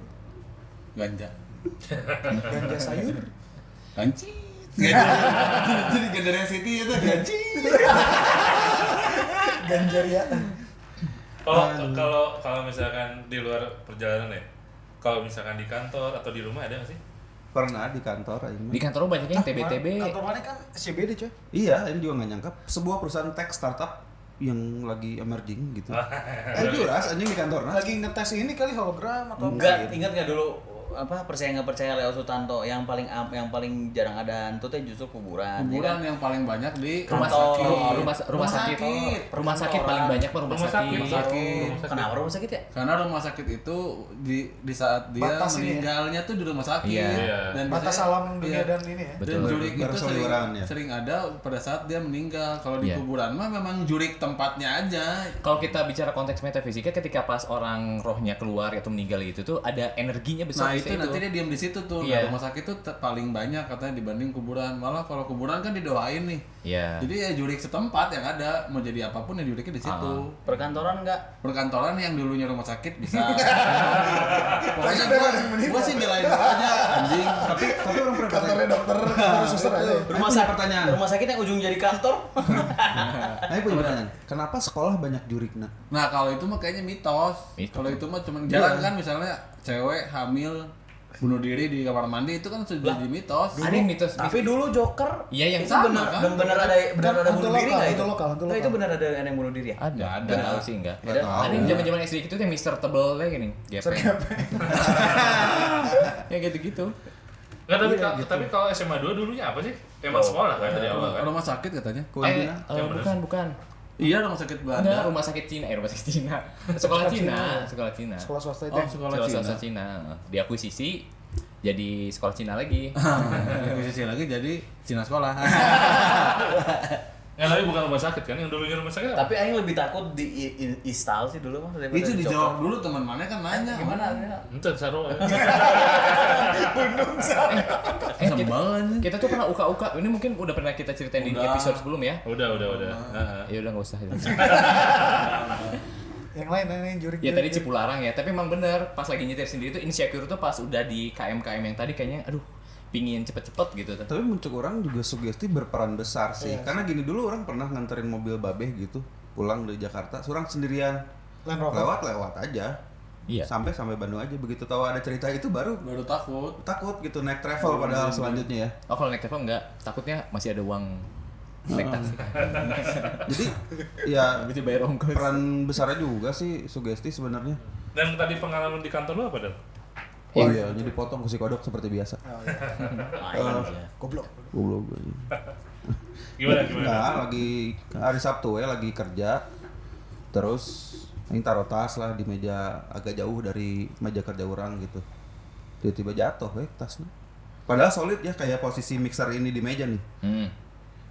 S2: Ganja.
S5: Ganja sayur.
S2: Ganci. Jadi Gandaria City itu ganci.
S5: Ganjaria.
S4: Kalau misalkan di luar perjalanan ya, kalau misalkan di kantor atau di rumah ada nggak sih?
S3: Pernah di kantor aing mah.
S1: Di kantor banyak yang TB-TB.
S5: Kantor mana kan CBD coy.
S3: Iya, ini juga nggak nyangka sebuah perusahaan tech startup yang lagi emerging gitu. Juras anjing di kantor nah.
S5: Lagi ngetes ini kali hologram atau
S6: Enggak, ingat nggak dulu apa percaya nggak percaya Leo Sutanto yang paling jarang ada hantu teh justru kuburan. ya
S2: Kuburan
S6: kan?
S2: yang paling banyak di
S1: Rumah
S6: Kantor.
S1: sakit, rumah sakit, rumah sakit paling banyak mah rumah sakit.
S6: Kenapa rumah sakit ya?
S2: Karena rumah sakit itu di saat dia
S5: Batas ini ya?
S2: meninggalnya tuh di rumah sakit.
S1: Iya.
S2: Dan
S5: batas
S2: biasanya-
S5: alam dunia
S2: iya.
S5: dan ini ya.
S1: Betul.
S2: Dan jurik itu
S3: Berseliweran, ya?
S2: sering ada pada saat dia meninggal. Kalau di
S1: Iya.
S2: kuburan mah memang jurik tempatnya aja.
S1: Kalau kita bicara konteks metafisika, ketika pas orang rohnya keluar atau meninggal gitu tuh ada energinya besar.
S2: Nah
S1: di
S2: itu
S1: situ.
S2: nanti dia diam di situ tuh.
S1: Iya.
S2: Nah, rumah sakit tuh paling banyak katanya dibanding kuburan. Malah kalau kuburan kan didoain nih.
S1: Iya.
S2: Jadi ya jurik setempat yang ada, mau jadi apapun ya juriknya di situ.
S6: Perkantoran enggak?
S2: Perkantoran yang dulunya rumah sakit bisa. Pokoknya gua sih belain aja anjing.
S3: Tapi orang pernah
S5: Kantornya dokter, kantor suster aja. ya.
S6: Rumah
S3: punya
S6: sakit
S3: pertanyaan.
S6: Rumah sakit yang ujung jadi kantor.
S3: Ayo punya pertanyaan. Kenapa sekolah banyak jurikna?
S2: Nah kalau itu mah kayaknya mitos.
S1: Mitos.
S2: Kalau itu mah cuman jarang kan misalnya cewek hamil bunuh diri di kamar mandi itu kan sudah jadi mitos.
S1: Ada yang mitos.
S6: Tapi dulu Joker
S1: Iya, yang
S6: itu
S2: sama,
S6: benar
S2: kan?
S6: benar ada
S5: Kan
S6: bunuh
S5: hantu
S6: diri
S5: lokal,
S6: nggak
S5: hantu
S6: itu?
S5: lokal, hantu
S6: Nggak, itu
S5: lokal.
S6: benar ada yang bunuh diri ya?
S1: Ada.
S2: Nggak ada.
S1: Nggak tahu sih enggak.
S3: Nggak tahu.
S1: Ada yang zaman-zaman SD gitu yang Mr. Tebel kayak gini. Gepeng. Ya gitu-gitu.
S4: Nggak, tapi kalau SMA 2 dulunya apa sih? Emang sekolah kan dari awal kan?
S2: Rumah sakit katanya.
S1: Bukan.
S2: Iya rumah sakit
S1: Enggak,
S2: Belanda.
S1: rumah sakit Cina, rumah sakit Cina. Sekolah Cina.
S5: Sekolah swasta itu.
S2: Oh
S5: ya.
S2: sekolah
S1: Sekolah
S2: Cina.
S1: swasta Cina. Diakuisisi jadi sekolah Cina lagi.
S2: Akuisisi lagi jadi Cina sekolah.
S4: Nggak, tapi bukan rumah sakit kan? Yang dulunya rumah sakit apa?
S6: Tapi Aing lebih takut di install sih dulu mah daripada
S2: Itu
S6: di
S2: dijawab
S6: Joker.
S2: dulu teman mana kan nanya.
S6: Gimana?
S4: Itu Saro.
S2: Sembalan.
S1: Kita tuh pernah uka-uka. Ini mungkin udah pernah kita ceritain di
S2: Udah.
S1: episode sebelum ya.
S4: Udah. Heeh.
S1: Ya udah nggak usah.
S5: Yang lain yang jurik.
S1: Ya tadi Cipularang ya, tapi emang bener pas lagi nyetir sendiri tuh insecure tuh pas udah di KM-KM yang tadi kayaknya aduh pingin cepet-cepet gitu.
S3: Tapi muncul orang juga sugesti berperan besar sih. Karena gini dulu orang pernah nganterin mobil babeh gitu pulang dari Jakarta, seorang sendirian.
S5: Land Rover.
S3: Lewat aja.
S1: Iya.
S3: Sampai Bandung aja. Begitu tahu ada cerita itu baru
S2: Baru takut.
S3: takut gitu naik travel padahal selanjutnya ya.
S1: Oh kalau naik travel enggak, takutnya masih ada uang naik taksi.
S3: Jadi ya
S1: Bisa bayar ongkos.
S3: peran besarnya juga sih sugesti sebenarnya.
S4: Dan tadi pengalaman di kantor lu apa, Dan?
S3: Oh iya, jadi potong kursi kodok seperti biasa.
S5: Goblok.
S3: Goblok gue.
S4: Gimana?
S3: Nah, lagi hari Sabtu ya lagi kerja. Terus ini taruh tas lah di meja agak jauh dari meja kerja orang gitu. Tiba-tiba jatuh tasnya. Padahal solid ya kayak posisi mixer ini di meja nih.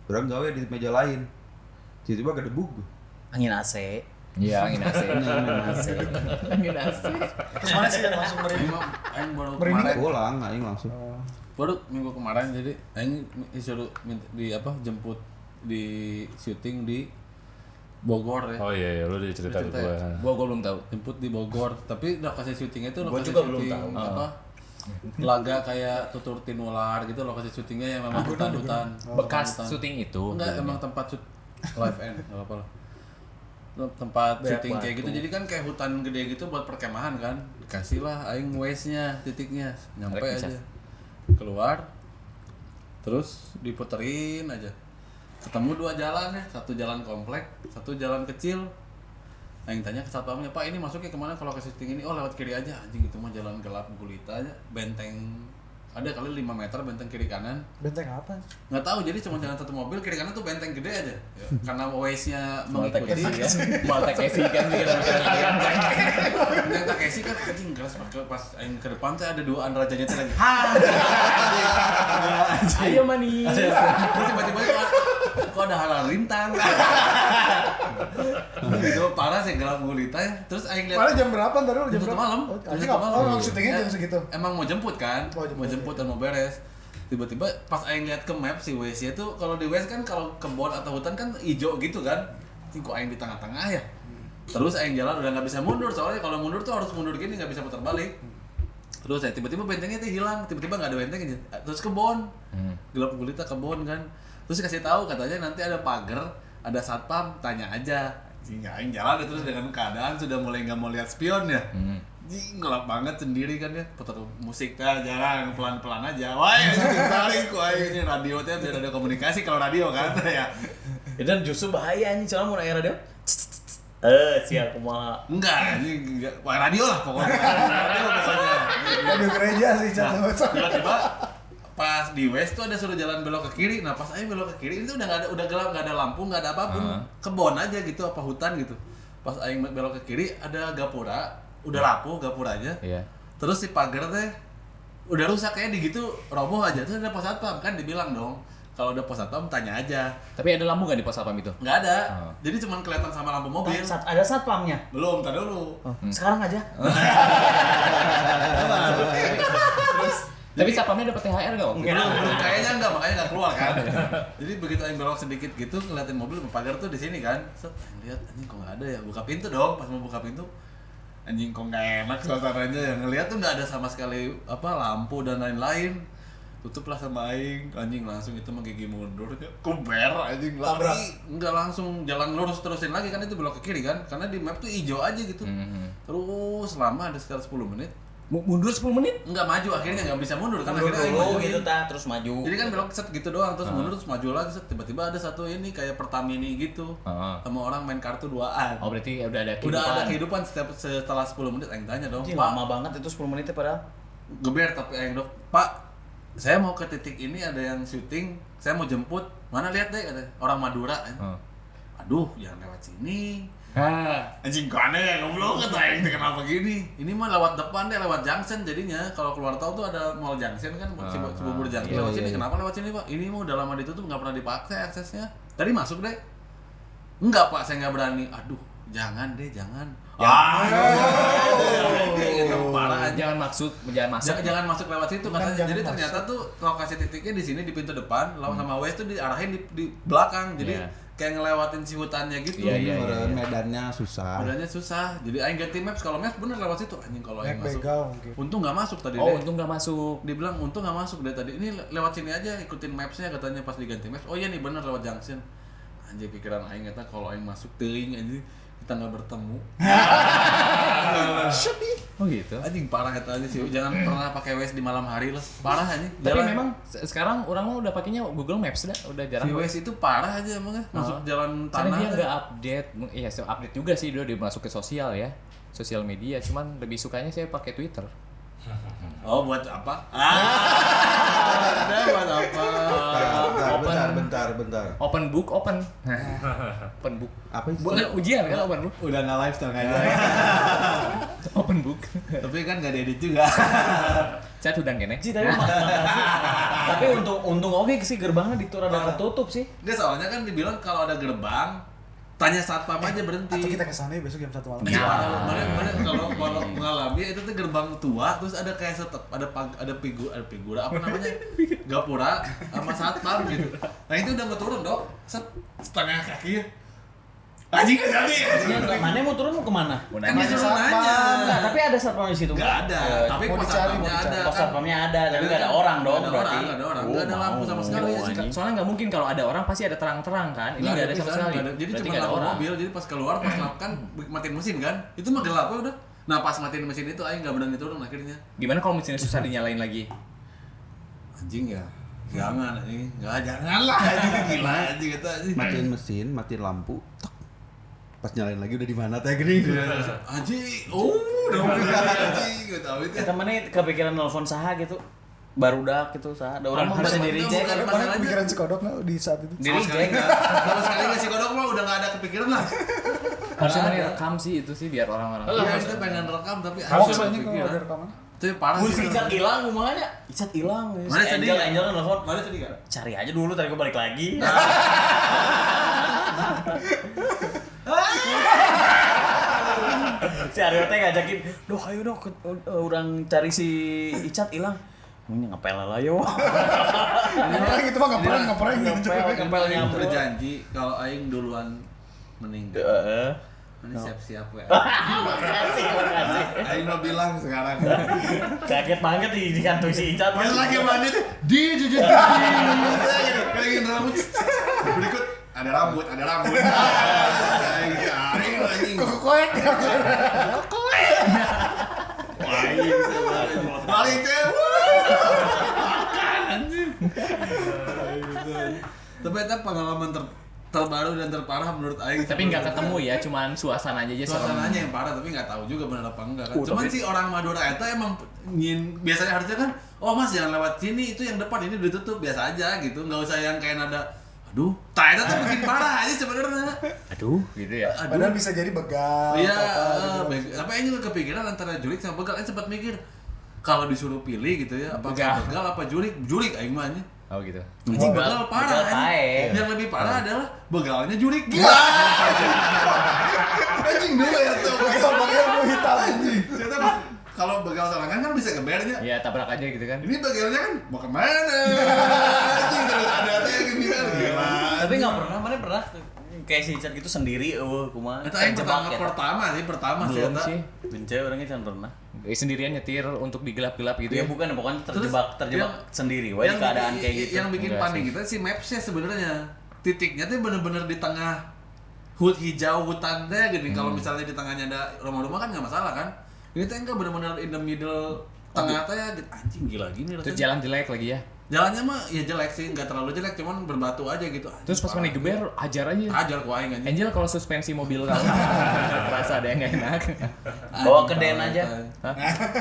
S3: Orang gawe di meja lain. Tiba-tiba gak debug.
S6: Angin AC.
S1: Iya, angin AC. Angin AC.
S5: Terus mana sih yang langsung merinding?
S2: Ini mah aing baru
S5: Merinding
S2: kemarin.
S3: Pulang aing langsung.
S2: Baru minggu kemarin jadi aing disuruh di apa jemput di syuting di Bogor ya.
S4: Oh iya, lu udah cerita ke
S2: Cerita
S4: gua.
S1: Gua belum tahu.
S2: Jemput di Bogor, tapi lokasi syutingnya itu
S6: Gua
S2: lokasi
S6: juga belum
S2: syuting
S6: tahu.
S2: apa? laga kayak tuturutin ular gitu lokasi syutingnya yang memang hutan-hutan.
S1: Bekas
S2: Hutan.
S1: syuting itu.
S2: Enggak, emang tempat shoot live end, enggak apa-apa lah. Tempat
S6: Banyak
S2: syuting kayak
S6: batu.
S2: gitu, jadi kan kayak hutan gede gitu buat perkemahan kan. Dikasih lah aing waste-nya, titiknya, nyampe
S1: Rek
S2: aja.
S1: bisa.
S2: Keluar, terus diputerin aja. Ketemu 2 jalan ya, satu jalan komplek, satu jalan kecil. Aing tanya ke satpamnya, Pak ini masuknya kemana kalau ke syuting ini? Oh lewat kiri aja, anjing itu mah jalan gelap gulita aja, benteng ada kali 5 meter benteng kiri kanan.
S5: Benteng apa?
S2: Nggak tahu, jadi cuma jalan satu mobil, kiri kanan tuh benteng gede aja ya, karena Waze-nya
S1: Malta
S2: mengikuti
S1: Casey ya. Malta Casey kan bikin
S2: yang tak Casey kan anjing keras pas aing ke depan tuh ada 2 rajanya tuh lagi
S1: Ayo manis.
S2: terus tiba-tiba kok ada hal rintang itu parah sih gelap gulita ya. Terus aing lihat
S5: Malah jam berapa ntar dulu?
S2: jam 1 malam.
S5: Anjing
S2: Jam 1
S5: apa?
S2: malam.
S5: Oh, syutingnya jam segitu.
S2: Emang mau jemput kan?
S5: Oh, jemput,
S2: Mau jemput dan mau beres. Tiba-tiba pas aing lihat ke map si Waze-nya tuh kalau di Waze kan kalau kebun atau hutan kan hijau gitu kan. Ini kok aing di tengah-tengah ya? Terus aing jalan udah nggak bisa mundur, soalnya kalau mundur tuh harus mundur gini, nggak bisa putar balik. Terus saya tiba-tiba bentengnya tuh hilang, tiba-tiba nggak ada benteng aja. Terus kebun, gelap gulita kebun kan. Terus kasih tahu katanya nanti ada pagar, ada satpam, tanya aja. Aing jalan terus dengan keadaan sudah mulai nggak mau lihat spion ya. Gelap banget sendiri kan ya, putar musik teh jalan pelan-pelan aja. Wah, tarik kok ini radio teh biar ada komunikasi kalau radio kan ya.
S6: Dan justru bahaya nih, soalnya mau nanya radio. Siap kumaha.
S2: Enggak, ini enggak. Wah, radio lah pokoknya. Radio pokoknya.
S5: Radio gereja sih
S2: Nah,
S5: chat.
S2: tiba-tiba pas di West tuh ada suruh jalan belok ke kiri. Nah, pas aja belok ke kiri itu udah nggak ada, udah gelap, nggak ada lampu, nggak ada apapun. Kebon aja gitu, apa hutan gitu. Pas aing belok ke kiri ada gapura, udah rapuh gapuranya.
S1: Iya.
S2: Terus si pagar teh udah rusak kayak di gitu, roboh aja. Terus ada pos satpam kan dibilang dong. Kalau ada pos satpam tanya aja.
S1: Tapi ada lampu nggak di pos satpam itu?
S2: Nggak ada.
S1: Oh.
S2: Jadi cuma kelihatan sama lampu mobil.
S6: Ada satpamnya.
S2: Belum, tar dulu.
S6: Sekarang aja.
S1: Tapi satpamnya dapat THR nggak? Om?
S2: Belum, kayaknya enggak, makanya enggak keluar kan. Jadi begitu aing belok sedikit gitu ngeliatin mobil pagar tuh di sini kan. Set, lihat anjing kok enggak ada ya. Buka pintu dong, pas mau buka pintu. Anjing kok enggak enak suasananya ya. Ngeliat tuh enggak ada sama sekali apa lampu dan lain-lain. Tutuplah sama aing, anjing langsung itu mah gigi mundur. Kuber anjing
S5: Tabrak.
S2: lari. Enggak langsung jalan lurus terusin lagi kan itu belok ke kiri kan. Karena di map tuh hijau aja gitu. Terus lama ada sekitar 10 menit.
S1: Mundur 10 menit?
S2: Enggak maju akhirnya enggak bisa mundur kan
S6: Mundur
S2: akhirnya aing
S6: dulu
S2: majuin.
S6: gitu ta, terus maju.
S2: Jadi kan belok set gitu doang terus mundur terus maju lagi set tiba-tiba ada satu ini kayak Pertamini gitu. Sama orang main kartu 2an.
S1: Oh berarti udah ada
S2: Udah ada kehidupan setelah 10 menit aing tanya dong,
S6: Anjing,
S2: Pak.
S6: lama banget itu 10 menitnya padahal.
S2: Geber tapi aing dok, Pak. Saya mau ke titik ini ada yang syuting, saya mau jemput. Mana lihat deh kata orang Madura. Aduh, jangan lewat sini. Anjing kok aneh ya goblok kata aing teh kenapa gini? Ini mah lewat depan deh, lewat Junction jadinya. Kalau keluar tol tuh ada Mall Junction kan, Cibubur Junction.
S1: Iya,
S2: Lewat sini
S1: iya.
S2: kenapa lewat sini, Pak? Ini mah udah lama ditutup, enggak pernah dipakai aksesnya. Tadi masuk deh. Enggak, Pak, saya enggak berani. Aduh, jangan deh, jangan. Itu parah aja.
S1: Jangan masuk.
S2: Jangan masuk lewat situ katanya.
S5: Jangan
S2: Jadi
S5: masuk.
S2: ternyata tuh lokasi titiknya di sini di pintu depan, lawan sama West tuh diarahin di belakang. Jadi
S1: Iya.
S2: kayak ngelewatin si hutannya gitu.
S1: Iya, iya.
S3: Medannya susah.
S2: Medannya susah. Jadi aing ganti maps, kalau maps bener lewat situ. Anjing kalau aing
S5: Naik
S2: masuk.
S5: begal mungkin.
S2: Untung nggak masuk tadi
S1: Oh
S2: deh.
S1: untung nggak masuk.
S2: Dibilang untung nggak masuk deh tadi. Ini lewat sini aja ikutin mapsnya katanya pas diganti maps. Oh iya nih bener lewat junction. Anjir pikiran aing eta kalau aing masuk teuing anjing kita nggak bertemu.
S1: Oh gitu.
S2: Anjing parah eta aja sih. Jangan pernah pakai Waze di malam hari lah. Parah anjing.
S1: Tapi
S2: Jalan-
S1: memang sekarang orang mah udah pakainya Google Maps udah jarang.
S2: si Waze itu parah aja emangnya masuk jalan
S1: Karena
S2: tanah.
S1: dia nggak update, iya update juga sih dia masuk ke sosial ya, sosial media. Cuman lebih sukanya saya pakai Twitter.
S2: Oh buat apa? Ada buat apa?
S3: Bentar.
S1: Open book, open. Open book.
S3: Apa itu?
S1: Bukan ujian kan open book.
S2: Udah nggak live sekarang aja.
S1: Open book.
S2: Tapi kan nggak diedit juga.
S1: Saya udah kene.
S6: Ci, tapi makasih. Tapi untung oke sih gerbangnya rada ketutup sih.
S2: Nggak soalnya kan dibilang kalau ada gerbang, tanya satpam aja berhenti.
S5: Atau kita kesana ya besok jam 1 malam.
S2: Mana kalau mengalami itu tuh gerbang tua terus ada kayak ada figura apa namanya gapura sama satpam gitu. Nah itu udah mau turun dok, setengah kaki ya. Anjing jadi.
S6: Mana mau turun mau kemana?
S1: Mau
S2: Kan
S1: nanya.
S2: disuruh nanya.
S6: Enggak, tapi ada satpam di situ.
S2: Enggak ada, tapi
S5: mau
S2: pos
S5: dicari,
S2: satpamnya
S5: mau
S2: ada.
S5: dicari.
S6: Pos satpamnya ada, tapi nggak ada orang dong
S2: Nggak ada
S6: berarti.
S2: orang, nggak ada orang. Nggak ada lampu sama sekali.
S1: Soalnya nggak mungkin kalau ada orang pasti ada terang-terang kan. Ini nggak ada sama sekali.
S2: Jadi
S1: Berarti
S2: cuma
S1: nggak ada
S2: lampu
S1: orang.
S2: mobil, jadi pas keluar pas lap kan matiin mesin kan. Itu mah gelap ya udah. Nah pas matiin mesin itu aing nggak berani turun akhirnya.
S1: Gimana kalau mesinnya susah dinyalain lagi?
S2: Anjing ya. Jangan anjing. Enggak jangan lah anjing gila anjing kata anjing.
S3: Matiin mesin, matiin lampu. Tek. Pas nyalain lagi udah di mana teh gini.
S2: Anjing. Oh, udah anjing enggak tahu itu.
S6: Kita mana kepikiran nelfon saha gitu. Barudak gitu saha. Ada orang mah
S2: Harus
S6: bisa diri
S2: bukan,
S6: cek.
S2: bukan.
S5: Mana
S2: Masalahnya-
S5: kepikiran si kodok nggak di saat itu?
S6: Diri
S2: Sama sekali
S6: cek.
S2: enggak. Sama sekali enggak si kodok mah udah enggak ada kepikiran lah.
S1: Harusnya mana rekam sih itu sih biar orang-orang.
S2: Iya, itu pengen rekam tapi
S5: Hoax
S2: harus
S5: aja kalau ada rekaman.
S2: Itu parah
S6: Mun
S2: sih.
S6: si Icat hilang rumahnya. Icat hilang.
S2: Mana sedih nggak?
S6: Angel kan nelfon.
S2: Mana sedih enggak?
S6: Cari aja dulu tadi gue balik lagi. Si Aryo teh ngajakin, "Dok, ayo dok, orang cari si Icat hilang." Ini ngepel lah yo.
S5: Ngeprank itu mah ngeprank
S6: Ngepel
S2: Aing
S6: nyamper.
S2: berjanji kalau aing duluan meninggal.
S6: Heeh.
S2: Ini siap-siap ya.
S6: Makasih, makasih.
S2: Aing mau bilang sekarang.
S6: Kaget banget di kantor si Icat.
S2: Pas lagi mandi tuh di kayak rambut. Berikut ada rambut. Aing anjing.
S5: Koek.
S2: Balik teh. Makan anjing. Tapi itu pengalaman terbaru dan terparah menurut Aing.
S1: Tapi nggak ketemu ya, cuman suasana aja serem.
S2: Suasananya yang parah tapi nggak tahu juga benar apa enggak kan. Cuman
S6: tapi-
S2: si orang Madura itu emang biasanya harusnya kan, oh mas jangan lewat sini, itu yang depan ini udah tutup biasa aja gitu, nggak usah yang kayak nada, aduh, tak itu tuh bikin parah aja sebenarnya.
S1: Aduh, gitu ya.
S5: Padahal bisa jadi begal.
S2: Iya,
S5: apa gitu.
S2: tapi Aing juga kepikiran antara jurik sama begal. Aing sempat mikir kalau disuruh pilih gitu ya, apa
S1: Begal.
S2: begal apa jurik? Jurik Aing mah anjing.
S1: Oh gitu.
S2: Anjing begal parah
S6: begal
S2: anjing.
S6: tae.
S2: Yang lebih parah adalah begalnya jurik. Anjing dulu ya tuh.
S5: Begal mau hitam.
S2: Ternyata pas kalau begal sorangan kan bisa ngebernya.
S1: Ya tabrak aja gitu kan.
S2: Ini begalnya kan mau kemana? Anjing terus ada yang gini kan gila.
S6: Tapi nggak pernah, mana pernah kayak si Icat gitu sendiri, kumaha.
S2: Itu yang
S6: Terjebak ya.
S2: pertama sih
S1: Belum
S2: eta.
S1: sih.
S6: Bence orangnya jangan pernah.
S1: Sendirian nyetir untuk digelap-gelap gitu
S6: Ya
S1: ya.
S6: bukan, pokoknya
S2: Terus
S6: terjebak
S2: yang-
S6: sendiri. Wah, di keadaan kayak gitu.
S2: Yang bikin
S1: Enggak
S2: panik
S1: sih.
S2: kita si mapsnya sebenarnya titiknya tuh bener-bener di tengah hijau hutan teh gini. Kalau misalnya di tengahnya ada rumah-rumah kan nggak masalah kan. Ini teh enggak bener-bener in the middle tengah teh gitu. Anjing gila gini
S1: Terus
S2: rasanya.
S1: jalan jelek lagi ya.
S2: Jalannya mah ya jelek sih, nggak terlalu jelek, cuman berbatu aja gitu.
S1: Terus pas mana geber ajar aja.
S2: ajar ku aing anjing.
S1: Angel kalau suspensi mobil kamu terasa ada yang nggak enak.
S6: Bawa ke Den aja.
S1: Hah?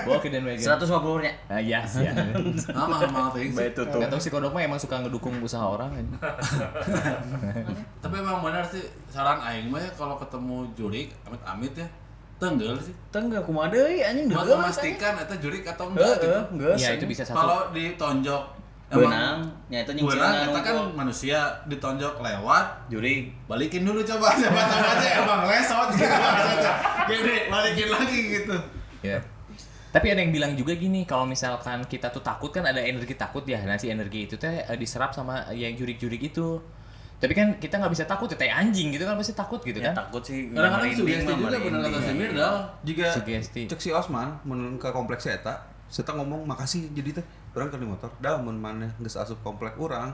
S1: Bawa ke Den Wagon.
S6: 150 nya.
S1: Ah iya sih. Ya.
S2: Mahal sih.
S6: Baik tutup.
S1: Nggak tahu si kodok mah emang suka ngedukung usaha orang aja.
S2: Tapi emang benar sih saran aing mah ya kalau ketemu jurik amit-amit ya tenggel sih.
S6: Tenggak kumaha deui anjing
S2: Buat
S6: deui.
S2: memastikan eta jurik atau enggak gitu.
S6: Enggak.
S1: Iya itu bisa satu.
S2: Kalau ditonjok
S6: Benang, nya itu
S2: Benang
S6: nyingsiran
S2: kita kan manusia ditonjok lewat,
S6: juri.
S2: balikin dulu coba siapa tahu aja emang lesot gitu maksudnya. Gini, balikin lagi gitu.
S1: Ya. Tapi ada yang bilang juga gini, kalau misalkan kita tuh takut kan ada energi takut ya. Nah si energi itu teh diserap sama yang jurik-jurik itu. Tapi kan kita nggak bisa takut, kayak anjing gitu kan pasti takut gitu
S6: Ya
S1: kan.
S6: takut sih.
S2: Kadang-kadang
S6: merinding
S2: sugesti
S6: mah,
S2: juga bener kata
S6: merinding.
S2: si Mirdal.
S3: Jika
S1: Sugesti.
S3: cek si Osman mun ke kompleks eta ngomong makasih jadi teh orang kan di motor dah mun maneh geus asup komplek urang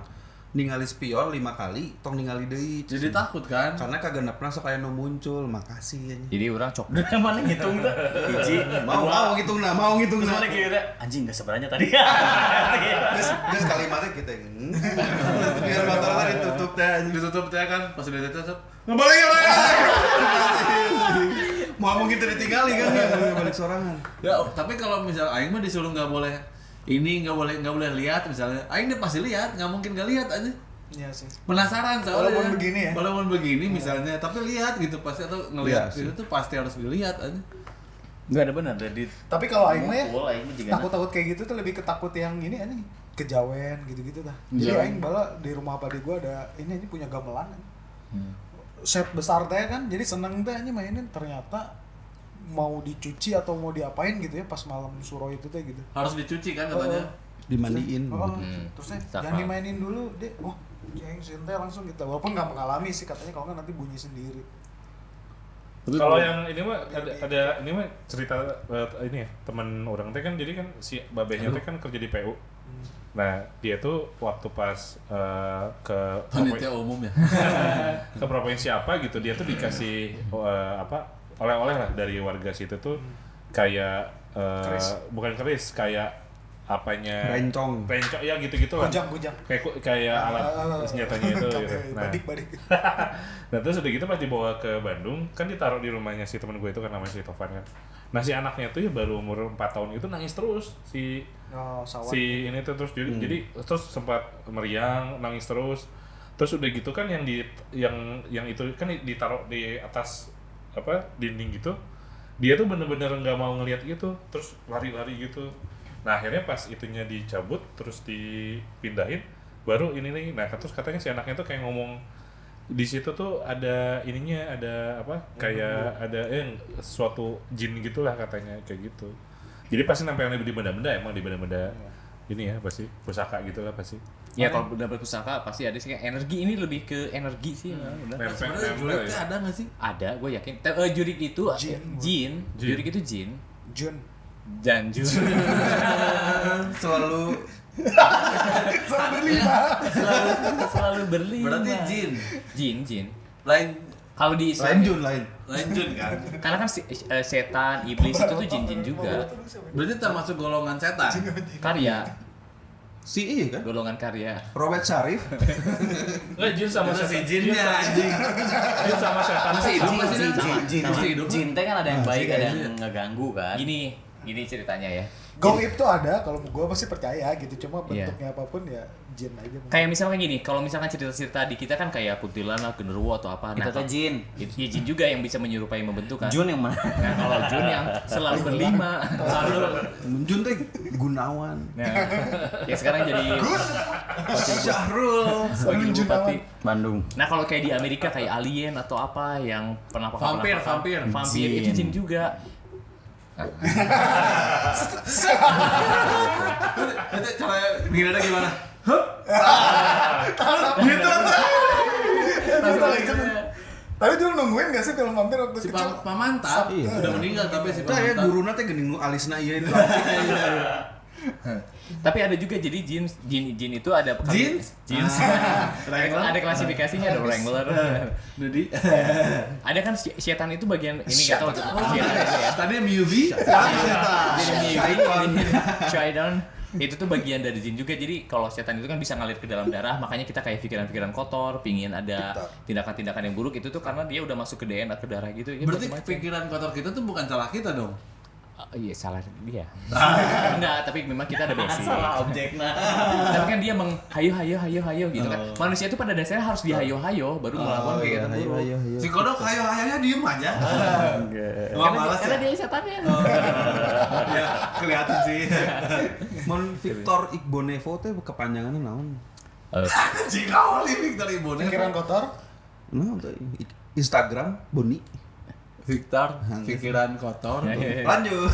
S3: ningali spion 5 kali tong ningali deui
S2: Jadi takut kan?
S3: karena kagenepna sok aya nu muncul makasih anjing.
S1: Jadi orang cok.
S6: Mana ngitung tuh? Hiji,
S3: mau ngitungna
S6: terus mana kira anjing enggak sebenarnya tadi.
S3: geus kalimatnya kita biar motor tadi tutup teh anjing.
S2: Ditutup teh kan, pas udah ditutup ngebalik ya
S3: mau mungkin tadi tinggali kan ya balik sorangan.
S2: Ya, tapi kalau misal aing mah disuruh nggak boleh ini nggak boleh lihat misalnya, aing dia pasti lihat, nggak mungkin nggak lihat aja.
S5: Iya sih.
S2: Penasaran soalnya.
S5: Walaupun begini ya?
S2: Walaupun begini misalnya, tapi lihat gitu pasti atau ngelihat
S3: Iya sih.
S2: itu tuh pasti harus dilihat aja.
S6: Enggak ada benar dari.
S5: Tapi kalau aing mah ya
S6: Bola aing juga.
S5: takut-takut kayak gitu tuh lebih ketakut yang ini anjing kejawen gitu-gitu dah. Jadi
S2: Kejawen.
S5: aing bala di rumah padi gua ada ini punya gamelan. Set besar teh kan, jadi seneng teh anjing mainin ternyata mau dicuci atau mau diapain gitu ya pas malam suro itu teh gitu.
S2: Harus dicuci kan katanya.
S3: Dimandiin.
S5: Oh,
S1: Hmm.
S5: terusnya
S1: Sakral.
S5: jangan dimainin dulu deh. Wah, yang sinta langsung gitu. Walaupun nggak mengalami sih katanya kalau nggak nanti bunyi sendiri.
S4: Kalau yang ini mah ada ini mah cerita ini ya teman orang teh kan jadi kan si babehnya teh kan kerja di PU. Nah dia tuh waktu pas ke
S2: Panitia umum ya.
S4: ke provinsi apa gitu dia tuh dikasih oleh-oleh lah dari warga situ tuh kayak bukan keris kayak apanya
S3: Rencong
S4: ya gitu-gitu lah.
S5: Bujang.
S4: Kayak alat senjatanya itu gitu. Nah,
S5: Badik.
S4: nah terus udah gitu pas dibawa ke Bandung kan ditaruh di rumahnya si temen gue itu kan namanya si Tovan kan. Nah si anaknya tuh ya baru umur 4 tahun itu nangis terus
S5: Sawat.
S4: si ini tuh terus jadi terus sempat meriang nangis terus udah gitu kan yang itu kan ditaruh di atas dinding gitu dia tuh bener-bener nggak mau ngelihat gitu terus lari-lari gitu. Nah akhirnya pas itunya dicabut terus dipindahin baru ini nih. Nah terus katanya si anaknya tuh kayak ngomong di situ tuh ada ininya ada kayak ada suatu jin gitulah katanya kayak gitu. Jadi pasti nempel di benda-benda emang di benda-benda ini ya pasti pusaka gitulah pasti.
S1: Ya kalau udah berpusaka pasti ada sih kayak energi ini lebih ke energi sih udah.
S2: Sebenarnya juliknya ada nggak sih?
S1: Ada, gue yakin. Jurik itu jin. Jurik itu jin.
S5: Jun.
S1: Dan jun.
S3: selalu
S1: selalu berlima.
S2: Berarti
S1: Jin.
S2: lain
S1: Kalau di Islam
S2: lain jun kan.
S1: karena kan setan, iblis itu tuh jin-jin juga.
S2: Berarti termasuk golongan setan.
S1: Karya,
S3: si iya kan
S1: golongan karya.
S3: Robert Syarif
S4: Nggak jin sama
S2: Itu si
S4: setan.
S2: jinnya anjing.
S4: Jin sama setan
S2: Masih hidup masih hidup.
S6: Jin teh kan ada yang baik, ada yang ngeganggu kan.
S1: Gini ceritanya ya.
S5: Goib tuh ada, kalau gue pasti percaya gitu. Cuma
S1: Iya.
S5: bentuknya apapun ya jin aja.
S1: Kayak misalnya gini, kalau misalkan cerita-cerita di kita kan kayak kuntilanak, genderuwo atau apa.
S6: Itu tuh jin.
S1: Itu ya jin juga yang bisa menyerupai membentuk kan.
S6: Jun yang mana?
S1: Nah, kalau Jun yang selalu berlima, selalu.
S3: Jun teh Gunawan
S1: Nah, ya sekarang jadi
S2: Syahrul.
S1: sebagai bupati.
S6: Bandung.
S1: Nah, kalau kayak di Amerika kayak alien atau apa yang penampakan
S2: Vampir.
S1: itu jin juga.
S2: Itu cara gimana gimana?
S5: Tapi dulu nungguin gak sih film vampir waktu
S2: Si
S5: kecil?
S2: Pamantap
S3: Iya.
S2: udah meninggal tapi si
S3: Tah ya
S2: Pamantap.
S3: guruna teh geuning nu alisna ieu itu.
S1: Tapi ada juga jadi jin itu ada
S2: Jins? Wrangler?
S1: ada klasifikasinya ada Wrangler.
S2: Jadi
S1: Ada kan setan itu bagian ini enggak tahu setan ya.
S2: tadi MUV.
S1: Jadi Shaidan itu tuh bagian dari jin juga. Jadi kalau setan itu kan bisa ngalir ke dalam darah, makanya kita kayak pikiran-pikiran kotor, pingin ada tindakan-tindakan yang buruk itu tuh karena dia udah masuk ke DNA ke darah gitu ya.
S2: Berarti
S1: macam-macam.
S2: pikiran kotor kita tuh bukan salah kita dong.
S1: Iya salah dia. Enggak, tapi memang kita ada basic.
S6: Salah objeknya.
S1: Tapi kan dia hayo gitu kan. Manusia itu pada dasarnya harus dihayo-hayo baru melakukan kegiatan buruk.
S2: Si kodok hayo diem aja. Nggak malas
S1: Karena
S2: ya.
S1: dia setannya.
S2: Ya kelihatan sih.
S3: Mun Victor Igbonevo teh kepanjanganna naon?
S2: Si kau living dari Ibu
S5: Pikiran kotor.
S3: Naon teh? Instagram Boni.
S2: Victor, pikiran kotor.
S3: Lanjut.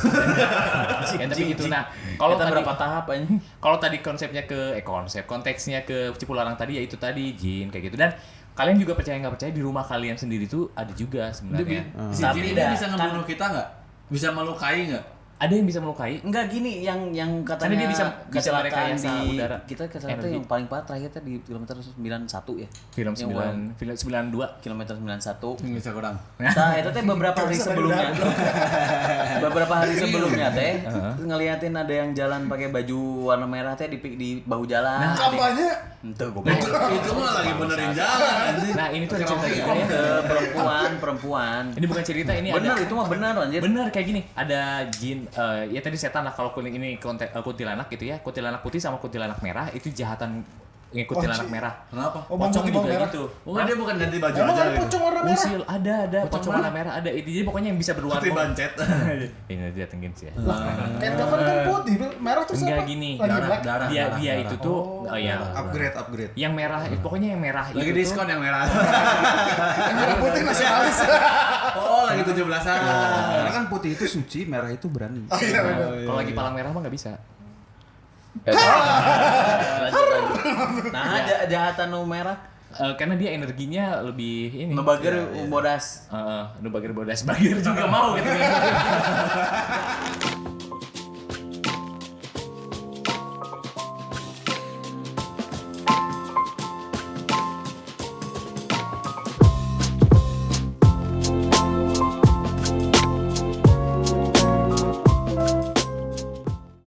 S1: Ya, tapi gitu. Nah, kalau
S6: Kita
S1: tadi
S6: berapa tahap aja?
S1: kalau tadi konsepnya ke konteksnya ke Cipularang tadi ya itu tadi jin kayak gitu. Dan kalian juga percaya nggak percaya di rumah kalian sendiri tuh ada juga sebenarnya.
S2: Si
S6: Tapi
S2: Jin ini
S6: dah,
S2: bisa ngebunuh kita nggak? Bisa melukai nggak?
S1: Ada yang bisa melukai.
S6: Enggak gini yang
S1: Karena
S6: katanya
S1: dia bisa
S6: kecelakaan
S1: merekayasa
S6: di
S1: udara.
S6: kita kecelakaan
S1: Energi.
S6: yang paling parah terakhir teh di kilometer 91 ya.
S1: Film
S6: Yang
S1: 92.
S6: kilometer 91.
S2: Bisa kurang.
S6: Nah, itu teh beberapa hari sebelumnya. beberapa hari sebelumnya teh ngeliatin ada yang jalan pakai baju warna merah teh di bahu jalan.
S5: Kampanye.
S6: Ente goblok.
S2: Itu mah lagi benerin jalan anjing.
S1: Nah, ini tuh ada cerita juga ya.
S6: Ke perempuan.
S1: Ini bukan cerita, ini
S6: Bener
S1: ada.
S6: itu mah benar anjir.
S1: Bener kayak gini, ada jin, ya tadi setan lah kalau kuning ini kuntilanak gitu ya, kuntilanak putih sama kuntilanak merah itu jahatan kuntilanak merah.
S2: Kenapa?
S5: Oh, bang
S1: Pocong
S5: putih, bang
S1: juga
S5: merah.
S1: gitu.
S2: Oh, dia bukan ganti baju
S5: Emang
S2: aja
S5: ada
S2: gitu.
S5: pocong warna merah?
S1: Usil ada pocong warna merah ada. Jadi pokoknya yang bisa berwarna.
S2: Putih bancet.
S1: Ini dia tenggin sih ya.
S5: Kayak cover kan putih, merah terus
S1: Enggak
S5: apa?
S1: gini.
S5: Lagi black.
S1: Dia itu tuh ya
S3: Upgrade.
S1: yang merah, pokoknya yang merah
S2: Lagi
S1: itu
S2: diskon yang merah.
S5: Yang merah putih nasionalis.
S2: Oh, lagi 17-an.
S3: Karena kan putih itu suci, merah itu berani.
S5: Oh iya benar.
S1: kalau lagi palang merah mah nggak bisa.
S6: Lanjut. Nah, jahatan nu merah
S1: karena dia energinya lebih ini.
S6: Nubager bodas.
S1: Nu bagir bodas bagir juga mau gitu.